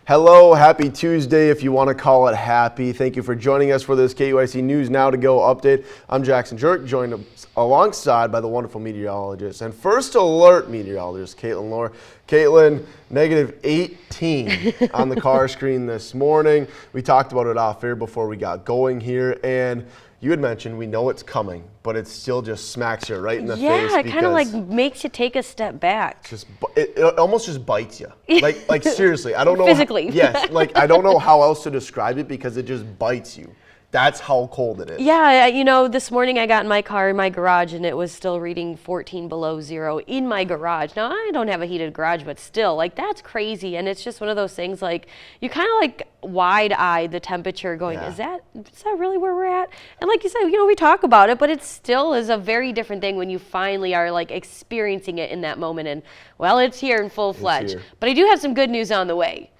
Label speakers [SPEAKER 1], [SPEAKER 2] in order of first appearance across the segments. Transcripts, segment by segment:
[SPEAKER 1] Hello, happy Tuesday if you want to call it happy. Thank you for joining us for this KEYC News Now to Go update. I'm Jackson Jerk, joined alongside by the wonderful meteorologist and first alert meteorologist, Caitlin Lohr. Caitlin, negative 18 on the car screen this morning. We talked about it off air before we got going here, and you had mentioned we know it's coming, but it still just smacks you right in the face.
[SPEAKER 2] Yeah, it kind of like makes you take a step back.
[SPEAKER 1] It almost just bites you. Like seriously, I don't know.
[SPEAKER 2] Physically.
[SPEAKER 1] Yes, like I don't know how else to describe it because it just bites you. That's how cold it is.
[SPEAKER 2] Yeah, you know, this morning I got in my car in my garage and it was still reading 14 below zero in my garage. Now, I don't have a heated garage, but still, like, that's crazy. And it's just one of those things, like, you kind of like wide-eye the temperature going, is that really where we're at? And like you said, you know, we talk about it, but it still is a very different thing when you finally are like experiencing it in that moment. And well, it's here in full fledged. But I do have some good news on the way.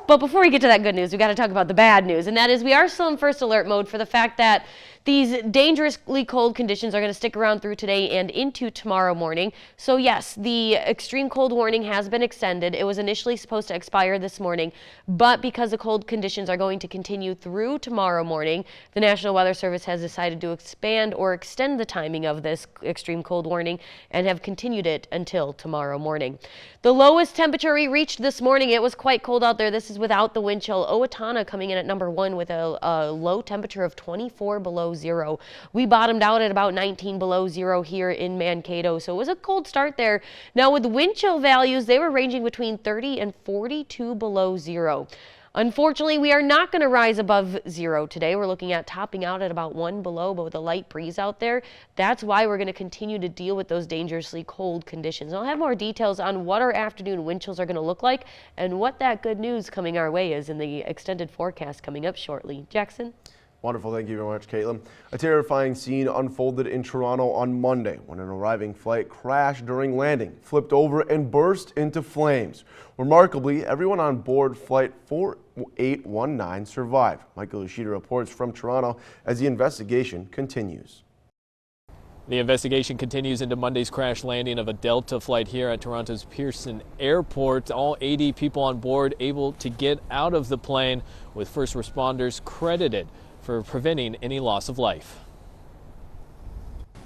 [SPEAKER 2] But before we get to that good news, we got to talk about the bad news, and that is we are still in first alert mode for the fact that these dangerously cold conditions are going to stick around through today and into tomorrow morning. So yes, the extreme cold warning has been extended. It was initially supposed to expire this morning, but because the cold conditions are going to continue through tomorrow morning, the National Weather Service has decided to expand or extend the timing of this extreme cold warning and have continued it until tomorrow morning. The lowest temperature we reached this morning, it was quite cold out there. This is without the wind chill. Owatonna coming in at number 1 with a low temperature of 24 below zero. We bottomed out at about 19 below zero here in Mankato, so it was a cold start there. Now with wind chill values, they were ranging between 30 and 42 below zero. Unfortunately, we are not going to rise above zero today. We're looking at topping out at about 1 below, but with a light breeze out there, that's why we're going to continue to deal with those dangerously cold conditions. I'll have more details on what our afternoon wind chills are going to look like and what that good news coming our way is in the extended forecast coming up shortly. Jackson?
[SPEAKER 1] Wonderful. Thank you very much, Caitlin. A terrifying scene unfolded in Toronto on Monday when an arriving flight crashed during landing, flipped over, and burst into flames. Remarkably, everyone on board Flight 4819 survived. Michael Yoshida reports from Toronto as the investigation continues.
[SPEAKER 3] The investigation continues into Monday's crash landing of a Delta flight here at Toronto's Pearson Airport. All 80 people on board able to get out of the plane, with first responders credited for preventing any loss of life.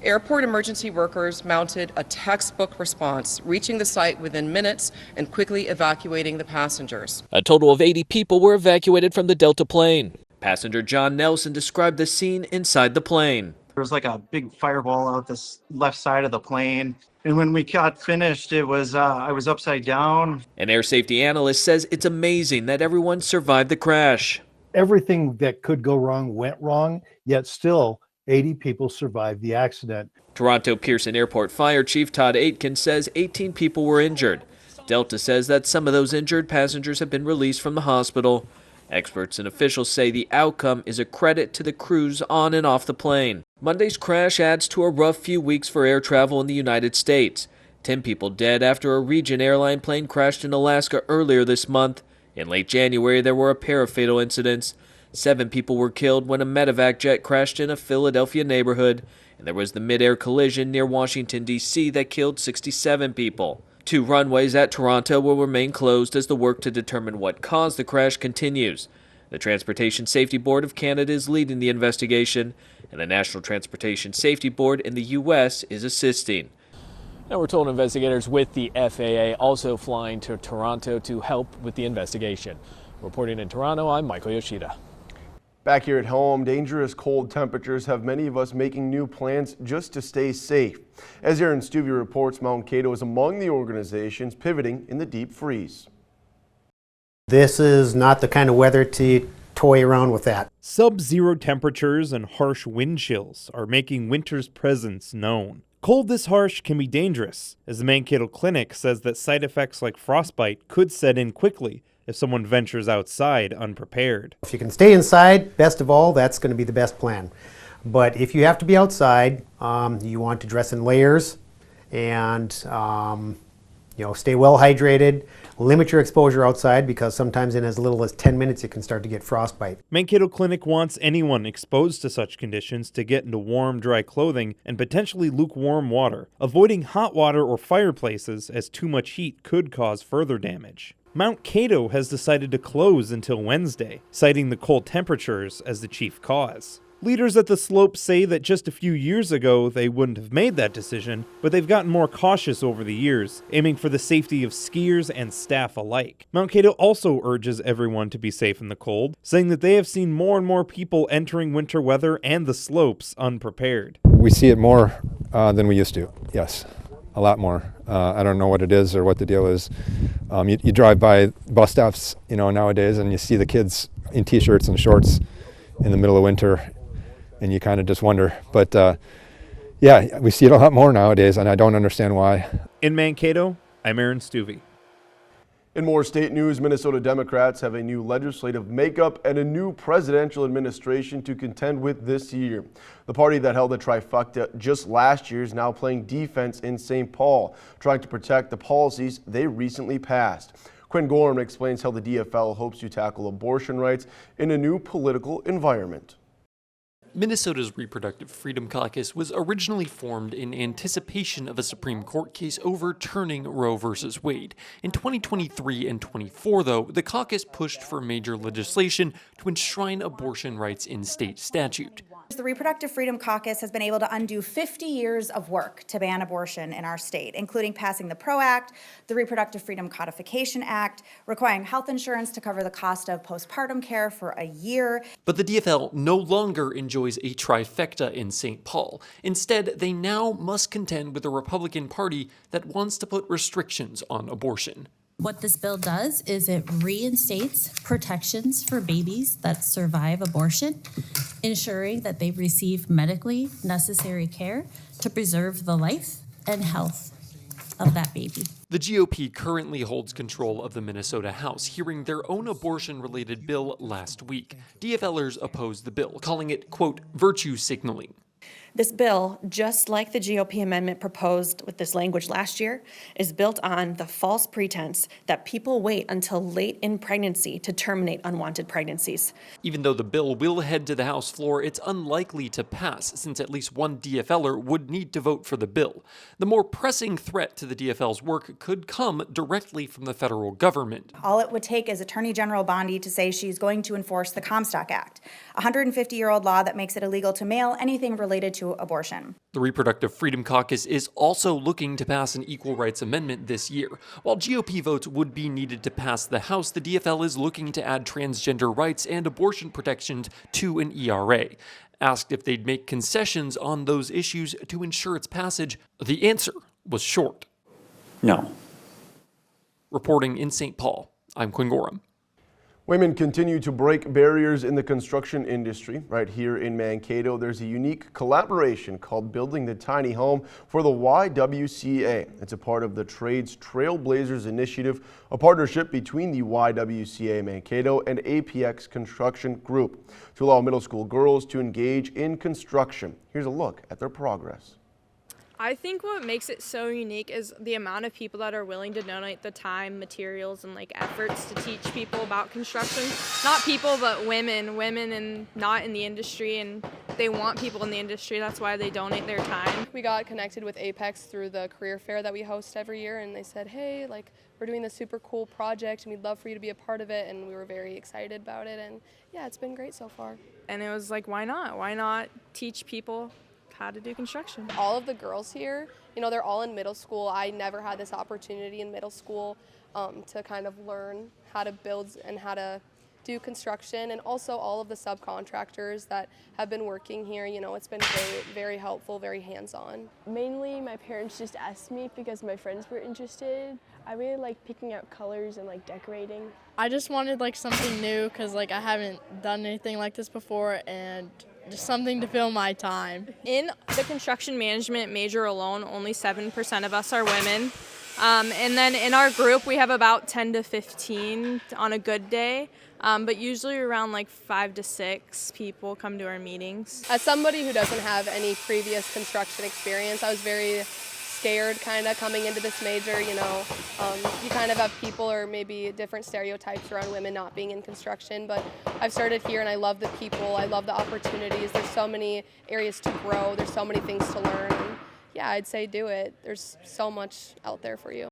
[SPEAKER 4] Airport emergency workers mounted a textbook response, reaching the site within minutes and quickly evacuating the passengers.
[SPEAKER 3] A total of 80 people were evacuated from the Delta plane. Passenger John Nelson described the scene inside the plane.
[SPEAKER 5] There was like a big fireball out this left side of the plane. And when we got finished, it was I was upside down.
[SPEAKER 3] An air safety analyst says it's amazing that everyone survived the crash.
[SPEAKER 6] Everything that could go wrong went wrong, yet still 80 people survived the accident.
[SPEAKER 3] Toronto Pearson Airport Fire Chief Todd Aitken says 18 people were injured. Delta says that some of those injured passengers have been released from the hospital. Experts and officials say the outcome is a credit to the crews on and off the plane. Monday's crash adds to a rough few weeks for air travel in the United States. 10 people dead after a Regent airline plane crashed in Alaska earlier this month. In late January, there were a pair of fatal incidents. 7 people were killed when a medevac jet crashed in a Philadelphia neighborhood, and there was the mid-air collision near Washington, D.C. that killed 67 people. 2 runways at Toronto will remain closed as the work to determine what caused the crash continues. The Transportation Safety Board of Canada is leading the investigation, and the National Transportation Safety Board in the U.S. is assisting. Now we're told investigators with the FAA also flying to Toronto to help with the investigation. Reporting in Toronto, I'm Michael Yoshida.
[SPEAKER 1] Back here at home, dangerous cold temperatures have many of us making new plans just to stay safe. As Aaron Stuvey reports, Mount Cato is among the organizations pivoting in the deep freeze.
[SPEAKER 7] This is not the kind of weather to toy around with that.
[SPEAKER 8] Sub-zero temperatures and harsh wind chills are making winter's presence known. Cold this harsh can be dangerous, as the Mankato Clinic says that side effects like frostbite could set in quickly if someone ventures outside unprepared.
[SPEAKER 7] If you can stay inside, best of all, that's going to be the best plan. But if you have to be outside, you want to dress in layers and Stay well hydrated, limit your exposure outside because sometimes in as little as 10 minutes you can start to get frostbite.
[SPEAKER 8] Mankato Clinic wants anyone exposed to such conditions to get into warm, dry clothing and potentially lukewarm water, avoiding hot water or fireplaces as too much heat could cause further damage. Mount Cato has decided to close until Wednesday, citing the cold temperatures as the chief cause. Leaders at the slope say that just a few years ago they wouldn't have made that decision, but they've gotten more cautious over the years, aiming for the safety of skiers and staff alike. Mount Cato also urges everyone to be safe in the cold, saying that they have seen more and more people entering winter weather and the slopes unprepared.
[SPEAKER 9] We see it more than we used to, yes, a lot more. I don't know what it is or what the deal is. You drive by bus stops, nowadays, and you see the kids in t-shirts and shorts in the middle of winter, and you kind of just wonder. But yeah, we see it a lot more nowadays, and I don't understand why.
[SPEAKER 8] In Mankato, I'm Aaron Stuvey.
[SPEAKER 1] In more state news, Minnesota Democrats have a new legislative makeup and a new presidential administration to contend with this year. The party that held the trifecta just last year is now playing defense in St. Paul, trying to protect the policies they recently passed. Quinn Gorham explains how the DFL hopes to tackle abortion rights in a new political environment.
[SPEAKER 10] Minnesota's Reproductive Freedom Caucus was originally formed in anticipation of a Supreme Court case overturning Roe v. Wade. In 2023 and 24, though, the caucus pushed for major legislation to enshrine abortion rights in state statute.
[SPEAKER 11] The Reproductive Freedom Caucus has been able to undo 50 years of work to ban abortion in our state, including passing the PRO Act, the Reproductive Freedom Codification Act, requiring health insurance to cover the cost of postpartum care for a year.
[SPEAKER 10] But the DFL no longer enjoys a trifecta in St. Paul. Instead, they now must contend with the Republican Party that wants to put restrictions on abortion.
[SPEAKER 12] What this bill does is it reinstates protections for babies that survive abortion, ensuring that they receive medically necessary care to preserve the life and health of that baby.
[SPEAKER 10] The GOP currently holds control of the Minnesota House, hearing their own abortion-related bill last week. DFLers opposed the bill, calling it, quote, virtue signaling.
[SPEAKER 13] This bill, just like the GOP amendment proposed with this language last year, is built on the false pretense that people wait until late in pregnancy to terminate unwanted pregnancies.
[SPEAKER 10] Even though the bill will head to the House floor, it's unlikely to pass, since at least one DFLer would need to vote for the bill. The more pressing threat to the DFL's work could come directly from the federal government.
[SPEAKER 11] All it would take is Attorney General Bondi to say she's going to enforce the Comstock Act, a 150-year-old law that makes it illegal to mail anything related to abortion.
[SPEAKER 10] The Reproductive Freedom Caucus is also looking to pass an equal rights amendment this year. While GOP votes would be needed to pass the House, the DFL is looking to add transgender rights and abortion protections to an ERA. Asked if they'd make concessions on those issues to ensure its passage, the answer was short.
[SPEAKER 14] No.
[SPEAKER 10] Reporting in St. Paul, I'm Quinn Gorham.
[SPEAKER 1] Women continue to break barriers in the construction industry. Right here in Mankato, there's a unique collaboration called Building the Tiny Home for the YWCA. It's a part of the Trades Trailblazers Initiative, a partnership between the YWCA Mankato and APX Construction Group to allow middle school girls to engage in construction. Here's a look at their progress.
[SPEAKER 15] I think what makes it so unique is the amount of people that are willing to donate the time, materials, and efforts to teach people about construction. Not people, but women and not in the industry, and they want people in the industry. That's why they donate their time.
[SPEAKER 16] We got connected with Apex through the career fair that we host every year, and they said, hey, we're doing this super cool project, and we'd love for you to be a part of it, and we were very excited about it, and yeah, it's been great so far.
[SPEAKER 15] And it was why not? Why not teach people how to do construction?
[SPEAKER 16] All of the girls here, they're all in middle school. I never had this opportunity in middle school to kind of learn how to build and how to do construction, and also all of the subcontractors that have been working here. It's been very, very helpful, very hands-on.
[SPEAKER 17] Mainly my parents just asked me because my friends were interested. I really like picking out colors and decorating.
[SPEAKER 18] I just wanted something new because I haven't done anything like this before, and just something to fill my time.
[SPEAKER 15] In the construction management major alone, only 7% of us are women. And then in our group, we have about 10 to 15 on a good day, but usually around 5 to 6 people come to our meetings.
[SPEAKER 16] As somebody who doesn't have any previous construction experience, I was very scared kind of coming into this major, you know. You kind of have people or maybe different stereotypes around women not being in construction, but I've started here and I love the people, I love the opportunities. There's so many areas to grow, there's so many things to learn, and yeah, I'd say do it. There's so much out there for you.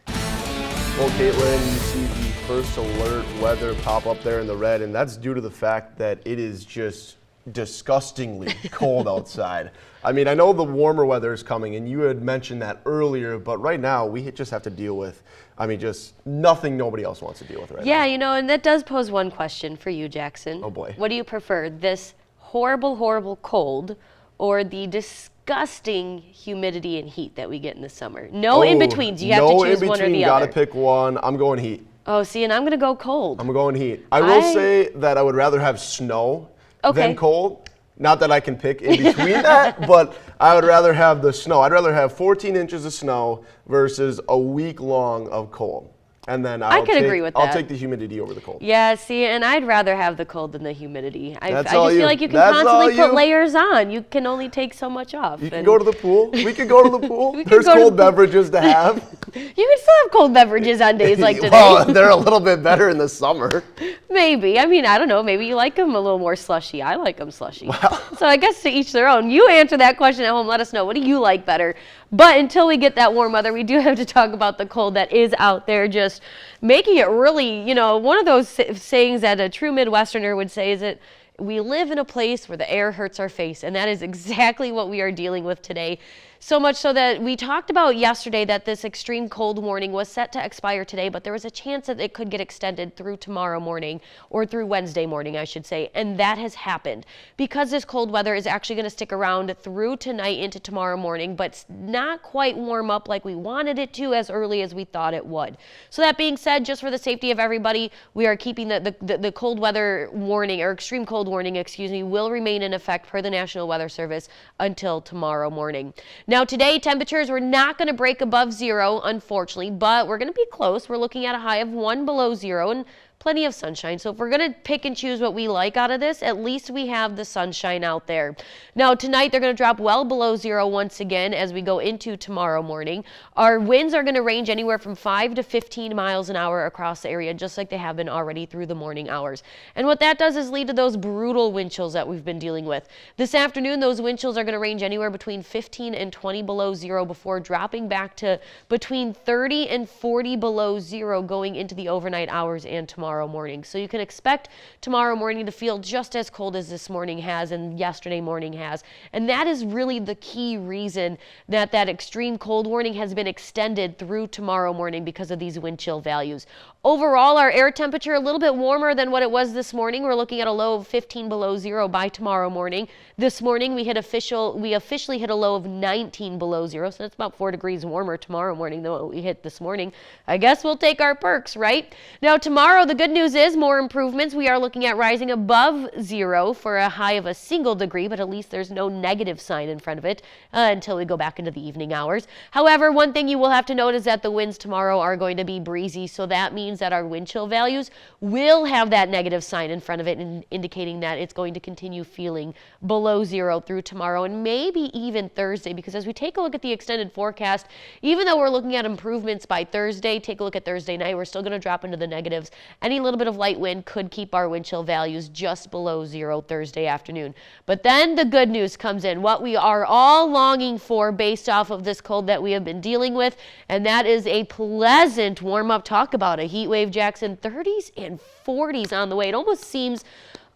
[SPEAKER 1] Well, Caitlin, you see the first alert weather pop up there in the red, and that's due to the fact that it is just disgustingly cold outside. I mean, I know the warmer weather is coming, and you had mentioned that earlier, but right now we just have to deal with, I mean, just nothing nobody else wants to deal with right now.
[SPEAKER 2] Yeah, you know, and that does pose one question for you, Jackson.
[SPEAKER 1] Oh boy.
[SPEAKER 2] What do you prefer, this horrible, horrible cold or the disgusting humidity and heat that we get in the summer? No in-betweens. You have to choose one or the other.
[SPEAKER 1] Gotta pick one. I'm going heat.
[SPEAKER 2] Oh, see, and I'm going to go cold.
[SPEAKER 1] I'm going heat. I will say that I would rather have snow than cold. Not that I can pick in between that, but I would rather have the snow. I'd rather have 14 inches of snow versus a week long of cold. And then
[SPEAKER 2] I could agree with that.
[SPEAKER 1] I'll take the humidity over the cold.
[SPEAKER 2] Yeah, see, and I'd rather have the cold than the humidity. I just
[SPEAKER 1] all
[SPEAKER 2] feel
[SPEAKER 1] you.
[SPEAKER 2] like you can
[SPEAKER 1] That's
[SPEAKER 2] constantly
[SPEAKER 1] all
[SPEAKER 2] put
[SPEAKER 1] you.
[SPEAKER 2] layers on. You can only take so much off.
[SPEAKER 1] You can go to the pool. We could go to the pool.
[SPEAKER 2] We can
[SPEAKER 1] There's
[SPEAKER 2] go to
[SPEAKER 1] cold
[SPEAKER 2] the pool.
[SPEAKER 1] beverages to have.
[SPEAKER 2] You can still have cold beverages on days like today.
[SPEAKER 1] Well, they're a little bit better in the summer.
[SPEAKER 2] Maybe. I mean, I don't know. Maybe you like them a little more slushy. I like them slushy. So I guess to each their own. You answer that question at home. Let us know. What do you like better? But until we get that warm weather, we do have to talk about the cold that is out there, just making it really, you know, one of those sayings that a true Midwesterner would say is that we live in a place where the air hurts our face, and that is exactly what we are dealing with today. So much so that we talked about yesterday that this extreme cold warning was set to expire today, but there was a chance that it could get extended through tomorrow morning, or through Wednesday morning, I should say, and that has happened. Because this cold weather is actually going to stick around through tonight into tomorrow morning, but not quite warm up like we wanted it to as early as we thought it would. So that being said, just for the safety of everybody, we are keeping the cold weather warning, or extreme cold warning, excuse me, will remain in effect per the National Weather Service until tomorrow morning. Now today, temperatures were not going to break above zero, unfortunately, but we're going to be close. We're looking at a high of 1 below zero and plenty of sunshine. So if we're going to pick and choose what we like out of this, at least we have the sunshine out there. Now tonight, they're going to drop well below zero once again as we go into tomorrow morning. Our winds are going to range anywhere from 5 to 15 miles an hour across the area, just like they have been already through the morning hours. And what that does is lead to those brutal wind chills that we've been dealing with. This afternoon, those wind chills are going to range anywhere between 15 and 20 below zero before dropping back to between 30 and 40 below zero going into the overnight hours and tomorrow morning. So you can expect tomorrow morning to feel just as cold as this morning has and yesterday morning has. And that is really the key reason that that extreme cold warning has been extended through tomorrow morning, because of these wind chill values. Overall, our air temperature a little bit warmer than what it was this morning. We're looking at a low of 15 below zero by tomorrow morning. This morning we officially hit a low of 19 below zero, so that's about 4 degrees warmer tomorrow morning than what we hit this morning. I guess we'll take our perks, right? Now tomorrow, the good news is more improvements. We are looking at rising above zero for a high of a single degree, but at least there's no negative sign in front of it until we go back into the evening hours. However, one thing you will have to note is that the winds tomorrow are going to be breezy, so that means that our wind chill values will have that negative sign in front of it, indicating that it's going to continue feeling below zero through tomorrow and maybe even Thursday, because as we take a look at the extended forecast, even though we're looking at improvements by Thursday, take a look at Thursday night, we're still going to drop into the negatives. Any little bit of light wind could keep our wind chill values just below zero Thursday afternoon. But then the good news comes in, what we are all longing for based off of this cold that we have been dealing with, and that is a pleasant warm-up. Talk about a heat wave, Jackson. 30s and 40s on the way. It almost seems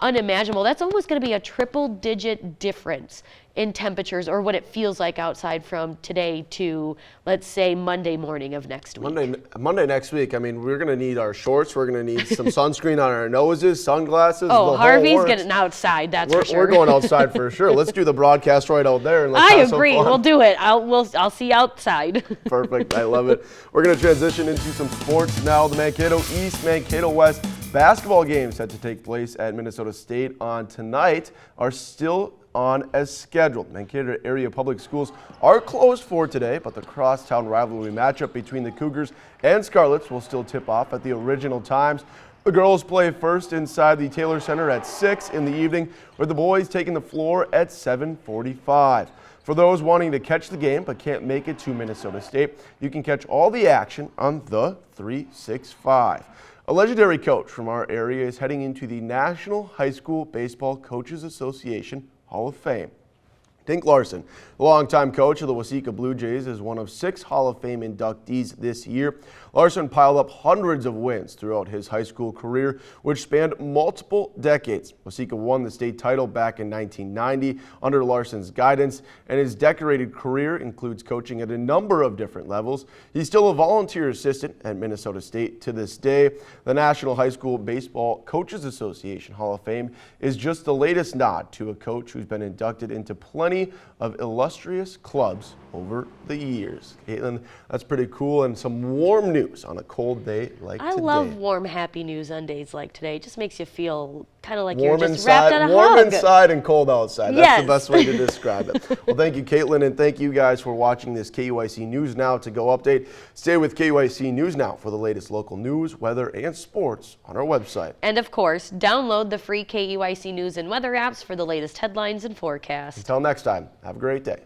[SPEAKER 2] unimaginable. That's almost going to be a triple-digit difference in temperatures, or what it feels like outside, from today to, let's say, Monday morning of next week.
[SPEAKER 1] Monday next week. I mean, we're going to need our shorts. We're going to need some sunscreen on our noses, sunglasses.
[SPEAKER 2] Oh,
[SPEAKER 1] the
[SPEAKER 2] Harvey's
[SPEAKER 1] whole works.
[SPEAKER 2] getting outside, that's for sure.
[SPEAKER 1] We're going outside for sure. Let's do the broadcast right out there. And let's
[SPEAKER 2] I
[SPEAKER 1] have
[SPEAKER 2] agree.
[SPEAKER 1] Some fun.
[SPEAKER 2] We'll do it. I'll see you outside.
[SPEAKER 1] Perfect. I love it. We're going to transition into some sports now. The Mankato East, Mankato West basketball games set to take place at Minnesota State on tonight are still on as scheduled. Mankato area public schools are closed for today, but the crosstown rivalry matchup between the Cougars and Scarlets will still tip off at the original times. The girls play first inside the Taylor Center at 6 in the evening, with the boys taking the floor at 7:45. For those wanting to catch the game but can't make it to Minnesota State, you can catch all the action on the 365. A legendary coach from our area is heading into the National High School Baseball Coaches Association Hall of Fame. Dink Larson, the longtime coach of the Waseca Blue Jays, is one of 6 Hall of Fame inductees this year. Larson piled up hundreds of wins throughout his high school career, which spanned multiple decades. Waseca won the state title back in 1990 under Larson's guidance, and his decorated career includes coaching at a number of different levels. He's still a volunteer assistant at Minnesota State to this day. The National High School Baseball Coaches Association Hall of Fame is just the latest nod to a coach who's been inducted into plenty of illustrious clubs over the years. Caitlin, that's pretty cool, and some warm news on a cold day like today.
[SPEAKER 2] I love warm, happy news on days like today. It just makes you feel kind of like
[SPEAKER 1] warm
[SPEAKER 2] you're just
[SPEAKER 1] inside,
[SPEAKER 2] wrapped in a
[SPEAKER 1] warm
[SPEAKER 2] hug.
[SPEAKER 1] inside and cold outside. That's
[SPEAKER 2] Yes.
[SPEAKER 1] the best way to describe it. Well, thank you, Caitlin, and thank you guys for watching this KEYC News Now to Go update. Stay with KEYC News Now for the latest local news, weather, and sports on our website.
[SPEAKER 2] And of course, download the free KEYC News and weather apps for the latest headlines and forecasts.
[SPEAKER 1] Until next time, have a great day.